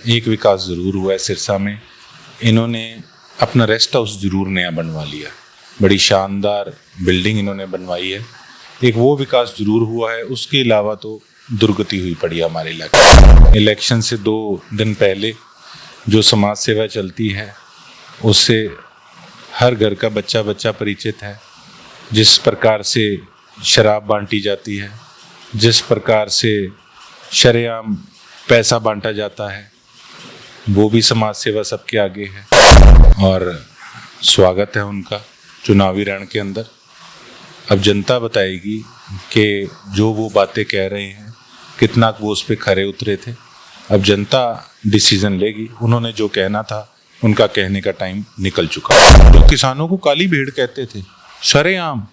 एक विकास ज़रूर हुआ है सिरसा में। इन्होंने अपना रेस्ट हाउस ज़रूर नया बनवा लिया, बड़ी शानदार बिल्डिंग इन्होंने बनवाई है। एक वो विकास ज़रूर हुआ है, उसके अलावा तो दुर्गति हुई पड़ी है हमारे इलाके। इलेक्शन से 2 दिन पहले जो समाज सेवा चलती है उससे हर घर का बच्चा बच्चा परिचित है। जिस प्रकार से शराब बांटी जाती है, जिस प्रकार से शरेआम पैसा बांटा जाता है, वो भी समाज सेवा सबके आगे है और स्वागत है उनका चुनावी रण के अंदर। अब जनता बताएगी कि जो वो बातें कह रहे हैं कितना वो उस पर खरे उतरे थे। अब जनता डिसीजन लेगी। उन्होंने जो कहना था उनका कहने का टाइम निकल चुका। जो किसानों को काली भेड़ कहते थे, शरेआम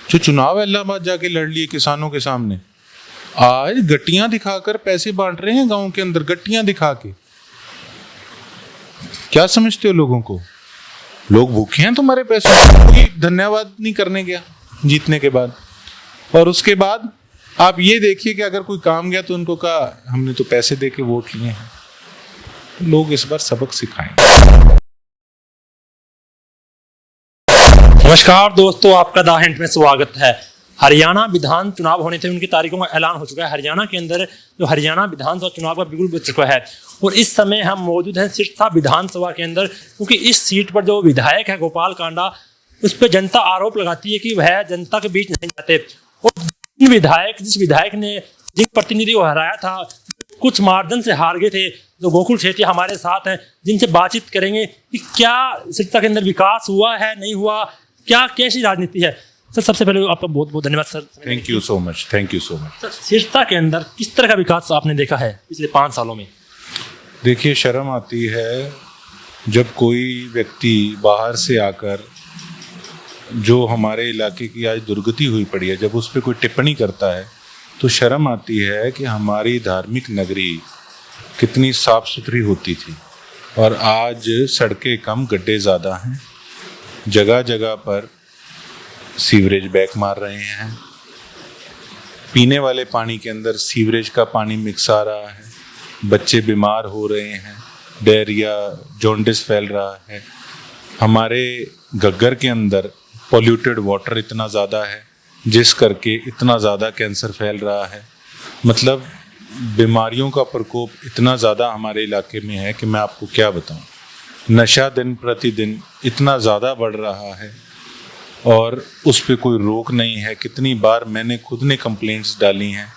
जो चुनाव इलाहाबाद जाके लड़ लिए किसानों के सामने, आज गट्टियां दिखाकर पैसे बांट रहे हैं गांव के अंदर, गट्टियां दिखा के। क्या समझते हो लोगों को? लोग भूखे हैं तुम्हारे पैसों? कोई धन्यवाद नहीं करने गया जीतने के बाद। और उसके बाद आप ये देखिए कि अगर कोई काम गया तो उनको कहा हमने तो पैसे दे के वोट लिए हैं। तो लोग इस बार सबक सिखाएंगे। नमस्कार दोस्तों, आपका द हिंट में स्वागत है। हरियाणा विधान चुनाव होने थे, उनकी तारीखों का ऐलान हो चुका है। हरियाणा के अंदर जो हरियाणा विधानसभा चुनाव का बिल्कुल बच चुका है और इस समय हम मौजूद हैं सिरसा विधानसभा के अंदर, क्योंकि इस सीट पर जो विधायक है गोपाल कांडा, उस पर जनता आरोप लगाती है कि वह जनता के बीच नहीं जाते। और जिस विधायक ने जिन प्रतिनिधि को हराया था, कुछ मार्जिन से हार गए थे, जो गोकुल सेठिया हमारे साथ हैं, जिनसे बातचीत करेंगे कि क्या सिरसा के अंदर विकास हुआ है, नहीं हुआ, क्या कैसी राजनीति है। सर, सबसे पहले आपका बहुत बहुत धन्यवाद sir. Thank you so much. Sir, Sirsa के अंदर किस तरह का विकास आपने देखा है पिछले 5 सालों में? देखिए, शर्म आती है जब कोई व्यक्ति बाहर से आकर जो हमारे इलाके की आज दुर्गति हुई पड़ी है, जब उस पर कोई टिप्पणी करता है तो शर्म आती है कि हमारी धार्मिक नगरी कितनी साफ सुथरी होती थी और आज सड़कें कम, गड्ढे ज़्यादा हैं। जगह जगह पर सीवरेज बैक मार रहे हैं। पीने वाले पानी के अंदर सीवरेज का पानी मिक्स आ रहा है। बच्चे बीमार हो रहे हैं, डायरिया, जॉन्डिस फैल रहा है। हमारे घग्गर के अंदर पॉल्यूटेड वाटर इतना ज़्यादा है जिस करके इतना ज़्यादा कैंसर फैल रहा है। मतलब बीमारियों का प्रकोप इतना ज़्यादा हमारे इलाके में है कि मैं आपको क्या बताऊं। नशा दिन प्रतिदिन इतना ज़्यादा बढ़ रहा है और उस पर कोई रोक नहीं है। कितनी बार मैंने खुद ने कंप्लेंट्स डाली हैं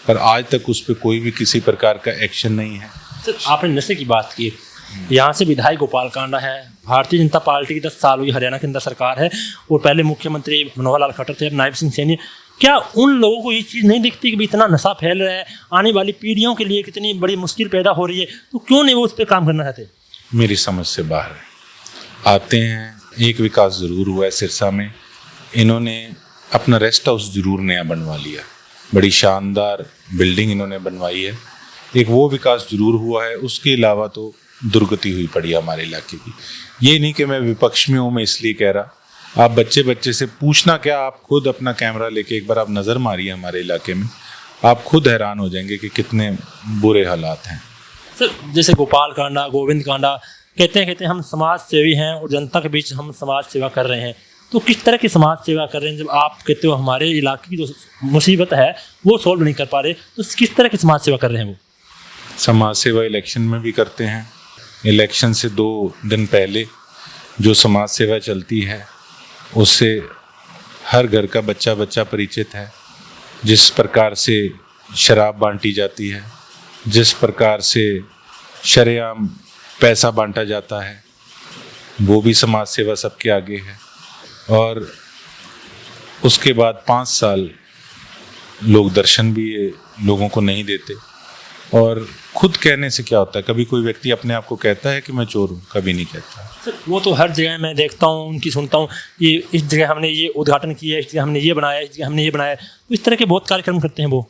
पर आज तक उस पर कोई भी किसी प्रकार का एक्शन नहीं है। सर, आपने नशे की बात की, यहाँ से विधायक गोपाल कांडा है। भारतीय जनता पार्टी की 10 साल हुई हरियाणा के अंदर सरकार है और पहले मुख्यमंत्री मनोहर लाल खट्टर थे, अब नायब सिंह सैनी। क्या उन लोगों को ये चीज़ नहीं दिखती कि भी इतना नशा फैल रहा है, आने वाली पीढ़ियों के लिए कितनी बड़ी मुश्किल पैदा हो रही है, तो क्यों नहीं वो उस पर काम करना चाहते? मेरी समझ से बाहर है। आते हैं, एक विकास ज़रूर हुआ है सिरसा में। इन्होंने अपना रेस्ट हाउस ज़रूर नया बनवा लिया, बड़ी शानदार बिल्डिंग इन्होंने बनवाई है। एक वो विकास ज़रूर हुआ है, उसके अलावा तो दुर्गति हुई पड़ी है हमारे इलाके की। ये नहीं कि मैं विपक्ष में हूँ, मैं इसलिए कह रहा। आप बच्चे से पूछना क्या, आप खुद अपना कैमरा लेके एक बार आप नज़र मारिए हमारे इलाके में, आप खुद हैरान हो जाएंगे कि कितने बुरे हालात हैं। सर, जैसे गोपाल कांडा, गोविंद कांडा कहते हैं हम समाज सेवी हैं और जनता के बीच हम समाज सेवा कर रहे हैं, तो किस तरह की समाज सेवा कर रहे हैं? जब आप कहते हो हमारे इलाके की जो मुसीबत है वो सॉल्व नहीं कर पा रहे, तो किस तरह की समाज सेवा कर रहे हैं? वो समाज सेवा इलेक्शन में भी करते हैं। इलेक्शन से 2 दिन पहले जो समाज सेवा चलती है उससे हर घर का बच्चा बच्चा परिचित है। जिस प्रकार से शराब बांटी जाती है, जिस प्रकार से शरेआम पैसा बांटा जाता है, वो भी समाज सेवा सबके आगे है। और उसके बाद 5 साल लोग दर्शन भी लोगों को नहीं देते। और खुद कहने से क्या होता है? कभी कोई व्यक्ति अपने आप को कहता है कि मैं चोर हूँ? कभी नहीं कहता। सर, वो तो हर जगह मैं देखता हूँ, उनकी सुनता हूँ, ये इस जगह हमने ये उद्घाटन किया है, इस जगह हमने ये बनाया, इस जगह हमने ये बनाया, तो इस तरह के बहुत कार्यक्रम करते हैं। वो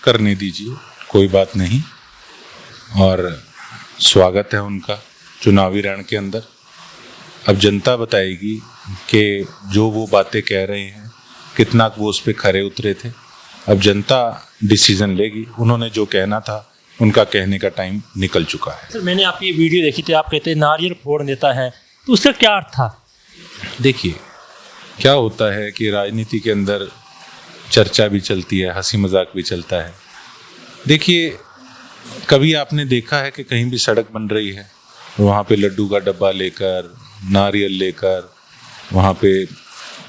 करने दीजिए, कोई बात नहीं। और स्वागत है उनका चुनावी रण के अंदर। अब जनता बताएगी कि जो वो बातें कह रहे हैं कितना वो उस पर खरे उतरे थे। अब जनता डिसीजन लेगी। उन्होंने जो कहना था उनका कहने का टाइम निकल चुका है। सर मैंने आपकी ये वीडियो देखी थी, आप कहते हैं नारियल फोड़ देता है, तो उसका क्या अर्थ था? देखिए क्या होता है कि राजनीति के अंदर चर्चा भी चलती है, हंसी मजाक भी चलता है। देखिए कभी आपने देखा है कि कहीं भी सड़क बन रही है, वहाँ पे लड्डू का डब्बा लेकर, नारियल लेकर, वहाँ पे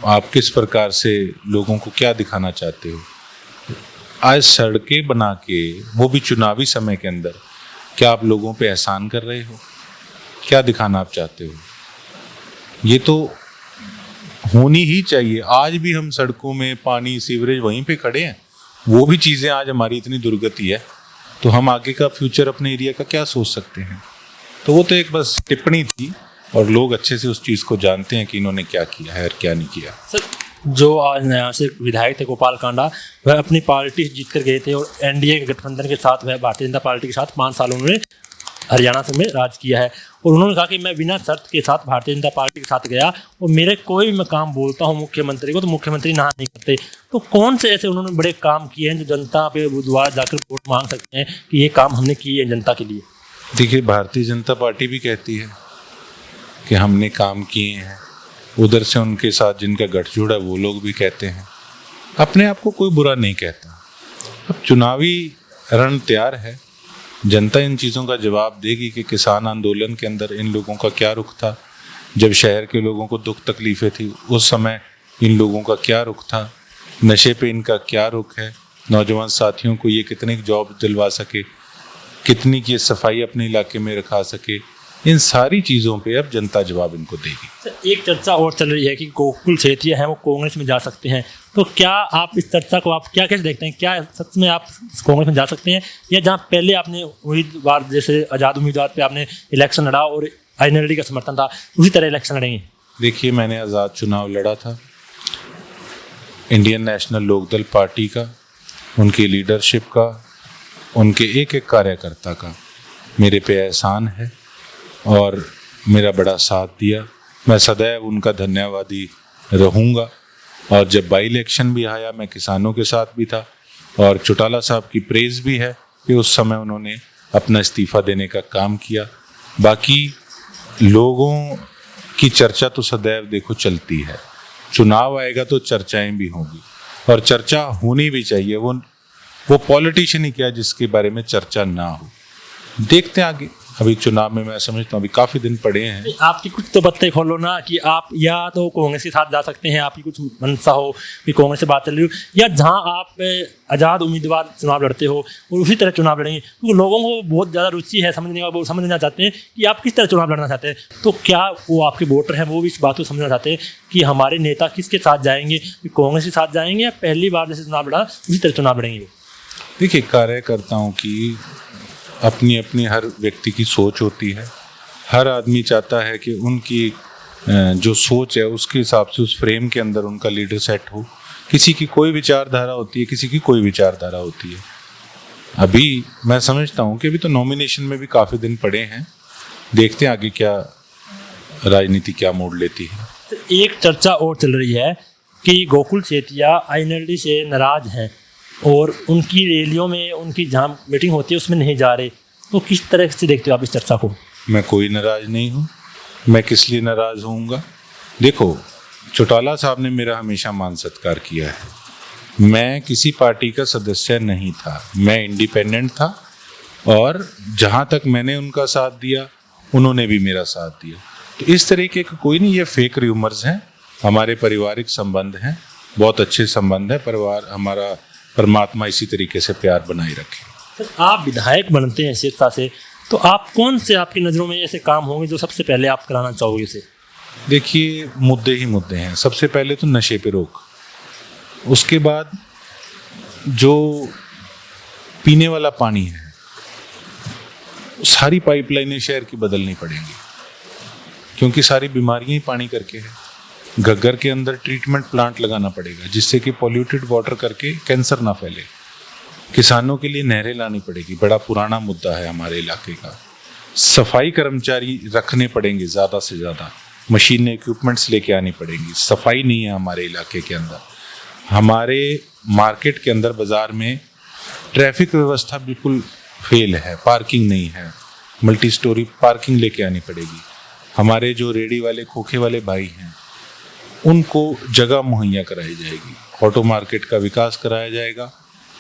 आप किस प्रकार से लोगों को क्या दिखाना चाहते हो? आज सड़कें बना के, वो भी चुनावी समय के अंदर, क्या आप लोगों पे एहसान कर रहे हो? क्या दिखाना आप चाहते हो? ये तो होनी ही चाहिए। आज भी हम सड़कों में पानी, सीवरेज वहीं पे खड़े हैं, वो भी चीज़ें आज हमारी इतनी दुर्गति है, तो हम आगे का फ्यूचर अपने एरिया का क्या सोच सकते हैं? तो वो तो एक बस टिप्पणी थी, और लोग अच्छे से उस चीज़ को जानते हैं कि इन्होंने क्या किया है और क्या नहीं किया। सर जो आज यहाँ से विधायक थे गोपाल कांडा, वह अपनी पार्टी जीत कर गए थे और एनडीए के गठबंधन के साथ, वह भारतीय जनता पार्टी के साथ 5 साल उन्होंने हरियाणा से में राज किया है। और उन्होंने कहा कि मैं बिना शर्त के साथ भारतीय जनता पार्टी के साथ गया, और मेरे कोई भी मैं काम बोलता हूँ मुख्यमंत्री को, तो मुख्यमंत्री ना नहीं करते। तो कौन से ऐसे उन्होंने बड़े काम किए हैं जो जनता पे बुधवार जाकर वोट मांग सकते हैं कि ये काम हमने किए हैं जनता के लिए? देखिए भारतीय जनता पार्टी भी कहती है कि हमने काम किए हैं, उधर से उनके साथ जिनका गठजोड़ है वो लोग भी कहते हैं, अपने आप को कोई बुरा नहीं कहता। अब चुनावी रण तैयार है, जनता इन चीज़ों का जवाब देगी कि किसान आंदोलन के अंदर इन लोगों का क्या रुख था, जब शहर के लोगों को दुख तकलीफ़ें थी उस समय इन लोगों का क्या रुख था, नशे पे इनका क्या रुख है, नौजवान साथियों को ये कितनी जॉब दिलवा सके, कितनी की सफाई अपने इलाके में रखा सके, इन सारी चीज़ों पे अब जनता जवाब इनको देगी। सर एक चर्चा और चल रही है कि गोकुल सेठिया हैं वो कांग्रेस में जा सकते हैं, तो क्या आप इस चर्चा को आप क्या कैसे देखते हैं? क्या सच में आप कांग्रेस में जा सकते हैं, या जहां पहले आपने उम्मीदवार जैसे आज़ाद उम्मीदवार पे आपने इलेक्शन लड़ा और आईएनएलडी का समर्थन था, उसी तरह इलेक्शन लड़ेंगे? देखिए मैंने आज़ाद चुनाव लड़ा था इंडियन नेशनल लोकदल पार्टी का, उनकी लीडरशिप का, उनके एक एक कार्यकर्ता का मेरे पे एहसान है और मेरा बड़ा साथ दिया। मैं सदैव उनका धन्यवादी रहूँगा। और जब बाई इलेक्शन भी आया मैं किसानों के साथ भी था, और चौटाला साहब की प्रेज़ भी है कि उस समय उन्होंने अपना इस्तीफ़ा देने का काम किया। बाकी लोगों की चर्चा तो सदैव देखो चलती है, चुनाव आएगा तो चर्चाएं भी होंगी, और चर्चा होनी भी चाहिए। वो पॉलिटिशियन ही क्या जिसके बारे में चर्चा ना हो। देखते हैं आगे, अभी चुनाव में मैं समझता हूँ अभी काफ़ी दिन पड़े हैं। आपकी कुछ तो पत्ते खोलो ना कि आप या तो कांग्रेस के साथ जा सकते हैं, आपकी कुछ मंशा हो कि कांग्रेस से बात चल रही हो, या जहां आप आज़ाद उम्मीदवार चुनाव लड़ते हो और उसी तरह चुनाव लड़ेंगे, क्योंकि लोगों को बहुत ज़्यादा रुचि है समझने का, वो समझना चाहते हैं कि आप किस तरह चुनाव लड़ना चाहते हैं। तो क्या वो आपके वोटर हैं वो भी इस बात को समझना चाहते हैं कि हमारे नेता किसके साथ जाएंगे, कि कांग्रेस के साथ जाएंगे या पहली बार जैसे चुनाव लड़ा उसी तरह चुनाव लड़ेंगे? देखिए कार्यकर्ताओं की अपनी अपनी हर व्यक्ति की सोच होती है। हर आदमी चाहता है कि उनकी जो सोच है उसके हिसाब से उस फ्रेम के अंदर उनका लीडर सेट हो। किसी की कोई विचारधारा होती है, किसी की कोई विचारधारा होती है। अभी मैं समझता हूँ कि अभी तो नॉमिनेशन में भी काफ़ी दिन पड़े हैं, देखते हैं आगे क्या राजनीति क्या मोड़ लेती है। एक चर्चा और चल रही है कि गोकुल सेठिया आईएनएलडी से नाराज हैं और उनकी रैलियों में, उनकी जहाँ मीटिंग होती है उसमें नहीं जा रहे, तो किस तरह से देखते हो आप इस चर्चा को? मैं कोई नाराज़ नहीं हूँ, मैं किस लिए नाराज़ होऊंगा? देखो चौटाला साहब ने मेरा हमेशा मान सत्कार किया है। मैं किसी पार्टी का सदस्य नहीं था, मैं इंडिपेंडेंट था, और जहाँ तक मैंने उनका साथ दिया उन्होंने भी मेरा साथ दिया। तो इस तरीके का कोई नहीं, ये फेक र्यूमर्स हैं। हमारे पारिवारिक संबंध हैं, बहुत अच्छे संबंध है परिवार हमारा। परमात्मा इसी तरीके से प्यार बनाए रखे। सर आप विधायक बनते हैं सिरसा से, तो आप कौन से आपकी नज़रों में ऐसे काम होंगे जो सबसे पहले आप कराना चाहोगे इसे? देखिए मुद्दे ही मुद्दे हैं। सबसे पहले तो नशे पे रोक, उसके बाद जो पीने वाला पानी है सारी पाइपलाइनें शहर की बदलनी पड़ेंगी, क्योंकि सारी बीमारियां ही पानी करके है। घग्गर के अंदर ट्रीटमेंट प्लांट लगाना पड़ेगा जिससे कि पॉल्यूटेड वाटर करके कैंसर ना फैले। किसानों के लिए नहरें लानी पड़ेगी, बड़ा पुराना मुद्दा है हमारे इलाके का। सफाई कर्मचारी रखने पड़ेंगे ज़्यादा से ज़्यादा, मशीनें इक्विपमेंट्स लेके आनी पड़ेंगी। सफाई नहीं है हमारे इलाके के अंदर। हमारे मार्केट के अंदर बाज़ार में ट्रैफिक व्यवस्था बिल्कुल फेल है, पार्किंग नहीं है, मल्टी स्टोरी पार्किंग लेके आनी पड़ेगी। हमारे जो रेडी वाले खोखे वाले भाई हैं उनको जगह मुहैया कराई जाएगी, ऑटो मार्केट का विकास कराया जाएगा।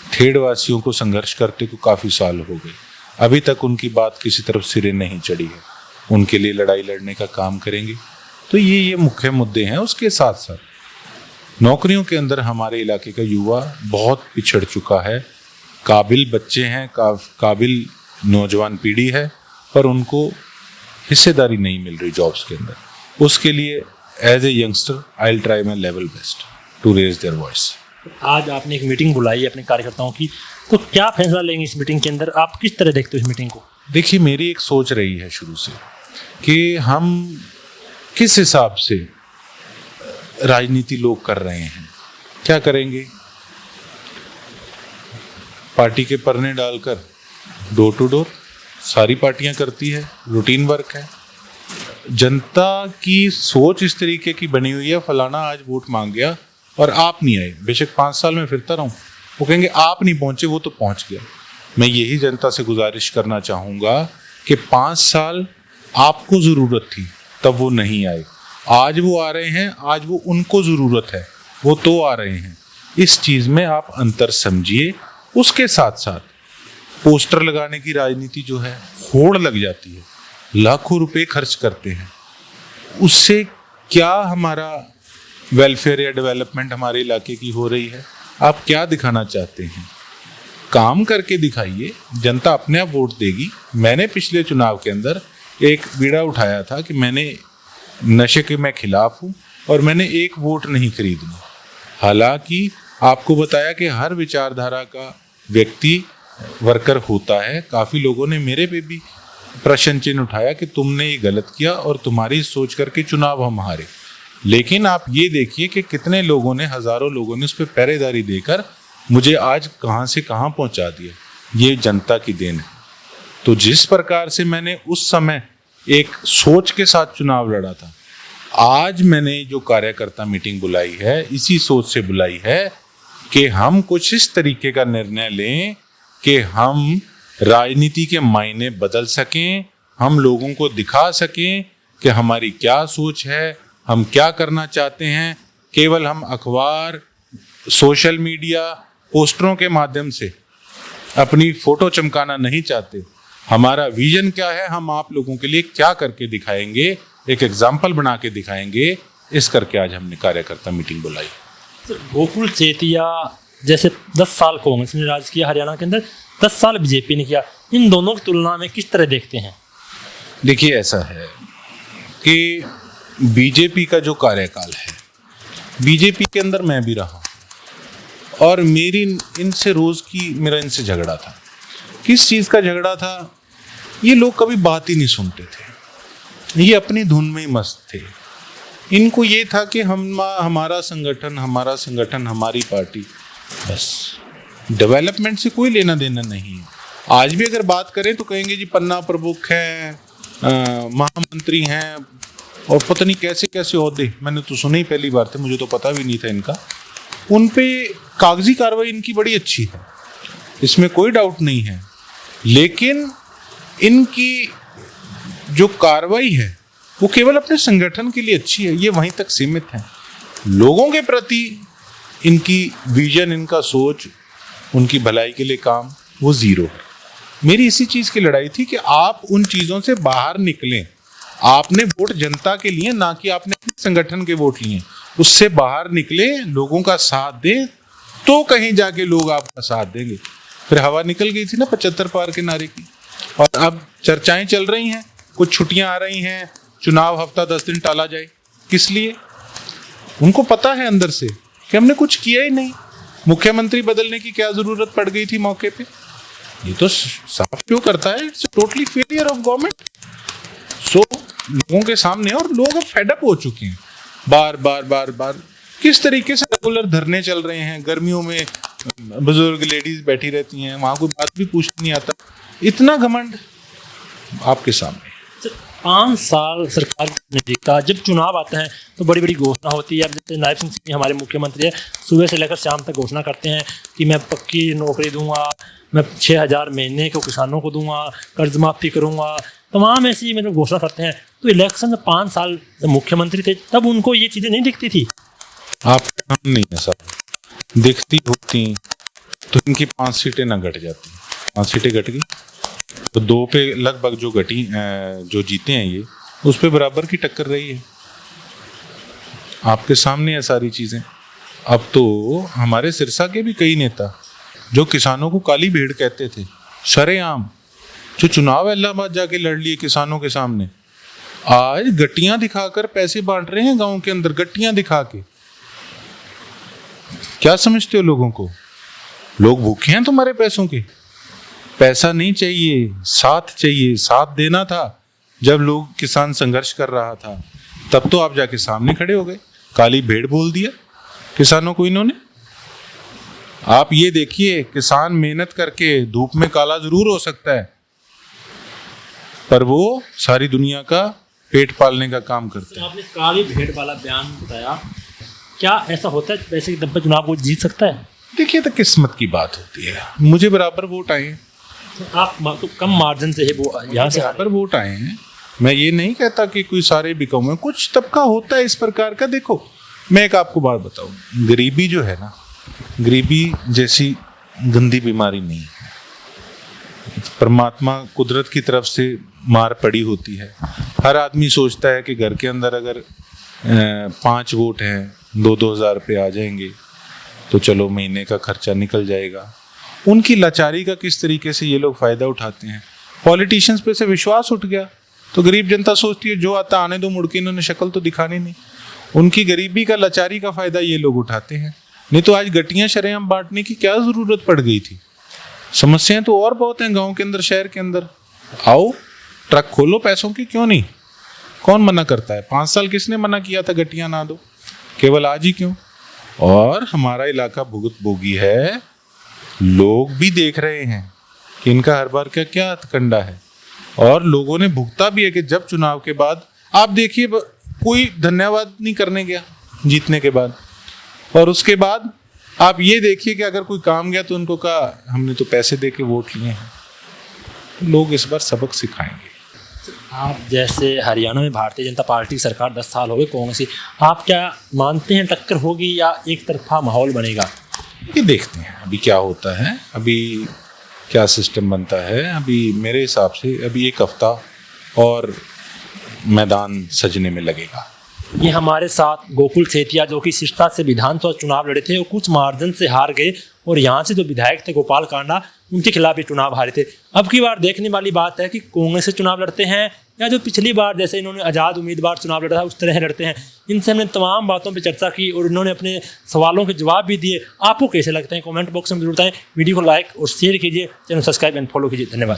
खेड़ वासियों को संघर्ष करते को काफ़ी साल हो गए, अभी तक उनकी बात किसी तरफ सिरे नहीं चढ़ी है, उनके लिए लड़ाई लड़ने का काम करेंगे। तो ये मुख्य मुद्दे हैं। उसके साथ साथ नौकरियों के अंदर हमारे इलाके का युवा बहुत पिछड़ चुका है। काबिल बच्चे हैं, काबिल नौजवान पीढ़ी है, पर उनको हिस्सेदारी नहीं मिल रही जॉब्स के अंदर। उसके लिए as a youngster I will try my level best to raise their voice. आज आपने एक मीटिंग बुलाई है अपने कार्यकर्ताओं की, तो क्या फैसला लेंगे इस मीटिंग के अंदर? आप किस तरह देखते हो इस मीटिंग को? देखिए, मेरी एक सोच रही है शुरू से कि हम किस हिसाब से राजनीति लोग कर रहे हैं, क्या करेंगे। पार्टी के परने डालकर डोर टू डोर सारी पार्टियां करती है, रूटीन वर्क है। जनता की सोच इस तरीके की बनी हुई है, फलाना आज वोट मांग गया और आप नहीं आए, बेशक 5 साल में फिरता रहूं, वो कहेंगे आप नहीं पहुंचे, वो तो पहुंच गया। मैं यही जनता से गुजारिश करना चाहूँगा कि 5 साल आपको ज़रूरत थी तब वो नहीं आए, आज वो आ रहे हैं, आज वो उनको ज़रूरत है, वो तो आ रहे हैं। इस चीज़ में आप अंतर समझिए। उसके साथ साथ पोस्टर लगाने की राजनीति जो है होड़ लग जाती है, लाखों रुपए खर्च करते हैं, उससे क्या हमारा वेलफेयर या डेवलपमेंट हमारे इलाके की हो रही है? आप क्या दिखाना चाहते हैं? काम करके दिखाइए, जनता अपने आप वोट देगी। मैंने पिछले चुनाव के अंदर एक बीड़ा उठाया था कि मैंने नशे के मैं खिलाफ हूँ और मैंने एक वोट नहीं खरीदनी। हालांकि आपको बताया कि हर विचारधारा का व्यक्ति वर्कर होता है। काफ़ी लोगों ने मेरे पे भी प्रश्न चिन्ह उठाया कि तुमने ये गलत किया और तुम्हारी सोच करके चुनाव हम हारे। लेकिन आप ये देखिए कि कितने लोगों ने, हज़ारों लोगों ने उस पर पहरेदारी देकर मुझे आज कहाँ से कहाँ पहुँचा दिया। ये जनता की देन है। तो जिस प्रकार से मैंने उस समय एक सोच के साथ चुनाव लड़ा था, आज मैंने जो कार्यकर्ता मीटिंग बुलाई है इसी सोच से बुलाई है कि हम कुछ इस तरीके का निर्णय लें कि हम राजनीति के मायने बदल सकें, हम लोगों को दिखा सकें कि हमारी क्या सोच है, हम क्या करना चाहते हैं। केवल हम अखबार, सोशल मीडिया, पोस्टरों के माध्यम से अपनी फोटो चमकाना नहीं चाहते। हमारा विजन क्या है, हम आप लोगों के लिए क्या करके दिखाएंगे, एक एग्जाम्पल बना के दिखाएंगे। इस करके आज हमने कार्यकर्ता मीटिंग बुलाई। तो गोकुल सेतिया जैसे 10 साल कांग्रेस ने राज किया हरियाणा के अंदर, 10 साल बीजेपी ने किया, इन दोनों की तुलना में किस तरह देखते हैं? देखिए, ऐसा है कि बीजेपी का जो कार्यकाल है, बीजेपी के अंदर मैं भी रहा और मेरी इनसे रोज की मेरा इनसे झगड़ा था। किस चीज़ का झगड़ा था? ये लोग कभी बात ही नहीं सुनते थे, ये अपनी धुन में ही मस्त थे। इनको ये था कि हमारा संगठन, हमारी पार्टी, बस डेवलपमेंट से कोई लेना देना नहीं है। आज भी अगर बात करें तो कहेंगे जी पन्ना प्रमुख हैं, महामंत्री हैं और पता नहीं कैसे कैसे ओहदे, मैंने तो सुने ही पहली बार थे, मुझे तो पता भी नहीं था इनका। उन पे कागजी कार्रवाई इनकी बड़ी अच्छी है, इसमें कोई डाउट नहीं है, लेकिन इनकी जो कार्रवाई है वो केवल अपने संगठन के लिए अच्छी है, ये वहीं तक सीमित है। लोगों के प्रति इनकी विजन, इनका सोच, उनकी भलाई के लिए काम, वो जीरो है। मेरी इसी चीज़ की लड़ाई थी कि आप उन चीज़ों से बाहर निकलें। आपने वोट जनता के लिए, ना कि आपने अपने संगठन के वोट लिए, उससे बाहर निकले, लोगों का साथ दें, तो कहीं जाके लोग आपका साथ देंगे। फिर हवा निकल गई थी ना 75 पार के नारे की, और अब चर्चाएं चल रही हैं, कुछ छुट्टियां आ रही हैं, चुनाव हफ्ता 10 दिन टाला जाए। किस लिए? उनको पता है अंदर से कि हमने कुछ किया ही नहीं। मुख्यमंत्री बदलने की क्या जरूरत पड़ गई थी मौके पे? ये तो साफ क्यों करता है, it's totally failure of government. So लोगों के सामने, और लोग अब फेड अप हो चुके हैं। बार बार किस तरीके से रेगुलर धरने चल रहे हैं, गर्मियों में बुजुर्ग लेडीज बैठी रहती हैं, वहां कोई बात भी पूछने नहीं आता। इतना घमंड आपके सामने। 5 साल सरकार ने देखा, जब चुनाव आते हैं तो बड़ी बड़ी घोषणा होती है। अब जैसे नायब सिंह हमारे मुख्यमंत्री है, सुबह से लेकर शाम तक घोषणा करते हैं कि मैं पक्की नौकरी दूंगा, मैं 6,000 महीने को किसानों को दूंगा, कर्ज माफ़ी करूंगा, तमाम ऐसी मतलब घोषणा करते हैं। तो इलेक्शन में 5 साल जब मुख्यमंत्री थे तब उनको ये चीज़ें नहीं दिखती थी। आपके सामने नहीं है सब, दिखती होती तो इनकी 5 सीटें ना घट जाती। 5 सीटें घट गई तो 2 पे लगभग जो घटी जो जीते हैं ये, उस पे बराबर की टक्कर रही है। आपके सामने है सारी चीज़ें। अब तो हमारे सिरसा के भी कई नेता जो किसानों को काली भेड़ कहते थे, शरेआम जो चुनाव इलाहाबाद जाके लड़ लिए किसानों के सामने, आज गट्टियां दिखाकर पैसे बांट रहे हैं गांव के अंदर, गट्टियां दिखा के। क्या समझते हो लोगों को? लोग भूखे हैं तुम्हारे पैसों के? पैसा नहीं चाहिए, साथ चाहिए। साथ देना था जब लोग किसान संघर्ष कर रहा था, तब तो आप जाके सामने खड़े हो गए, काली भेड़ बोल दिया किसानों को इन्होंने। आप ये देखिए, किसान मेहनत करके धूप में काला जरूर हो सकता है, पर वो सारी दुनिया का पेट पालने का काम करते हैं। आपने काली भेड़ वाला बयान बताया, क्या ऐसा होता है पैसे के दम पे चुनाव को जीत सकता है? देखिए, तो किस्मत की बात होती है। मुझे बराबर वोट आए हैं, तो आप तो कम मार्जिन से है वो यहाँ से बराबर वोट आए हैं। मैं ये नहीं कहता कि कोई सारे बिकाऊ में, कुछ तबका होता है इस प्रकार का। देखो, मैं एक आपको बात बताऊं, गरीबी जो है ना, गरीबी जैसी गंदी बीमारी नहीं है। परमात्मा कुदरत की तरफ से मार पड़ी होती है। हर आदमी सोचता है कि घर के अंदर अगर 5 वोट हैं, 2-2 हज़ार रुपये आ जाएंगे तो चलो महीने का खर्चा निकल जाएगा। उनकी लाचारी का किस तरीके से ये लोग फ़ायदा उठाते हैं। पॉलिटिशियंस पे से विश्वास उठ गया तो गरीब जनता सोचती है जो आता आने दो, मुड़ के इन्होंने शक्ल तो दिखानी नहीं। उनकी गरीबी का, लाचारी का फ़ायदा ये लोग उठाते हैं। नहीं तो आज गट्टियाँ शरेआम बांटने की क्या ज़रूरत पड़ गई थी? समस्याएं तो और बहुत हैं गांव के अंदर, शहर के अंदर। आओ ट्रक खोलो पैसों की, क्यों नहीं? कौन मना करता है? 5 साल किसने मना किया था गट्टियाँ ना दो? केवल आज ही क्यों? और हमारा इलाका भुगत भोगी है, लोग भी देख रहे हैं कि इनका हर बार का क्या कंडा है। और लोगों ने भुगता भी है कि जब चुनाव के बाद आप देखिए, कोई धन्यवाद नहीं करने गया जीतने के बाद, और उसके बाद आप ये देखिए कि अगर कोई काम गया तो उनको कहा हमने तो पैसे दे के वोट लिए हैं। तो लोग इस बार सबक सिखाएंगे। आप जैसे हरियाणा में भारतीय जनता पार्टी की सरकार 10 साल हो गए कांग्रेस की, आप क्या मानते हैं टक्कर होगी या एक तरफा माहौल बनेगा? ये देखते हैं अभी क्या होता है, अभी क्या सिस्टम बनता है। अभी मेरे हिसाब से अभी 1 हफ्ता और मैदान सजने में लगेगा। ये हमारे साथ गोकुल सेतिया जो कि सिरसा से विधानसभा चुनाव लड़े थे, वो कुछ मार्जिन से हार गए और यहाँ से जो विधायक थे गोपाल कांडा, उनके खिलाफ ये चुनाव हारे थे। अब की बार देखने वाली बात है कि कांग्रेस से चुनाव लड़ते हैं या जो पिछली बार जैसे इन्होंने आज़ाद उम्मीदवार चुनाव लड़ा था उस तरह लड़ते हैं। इनसे हमने तमाम बातों पर चर्चा की और इन्होंने अपने सवालों के जवाब भी दिए। आपको कैसे लगते हैं कमेंट बॉक्स में जरूर बताएं। वीडियो को लाइक और शेयर कीजिए, चैनल सब्सक्राइब एंड फॉलो कीजिए। धन्यवाद।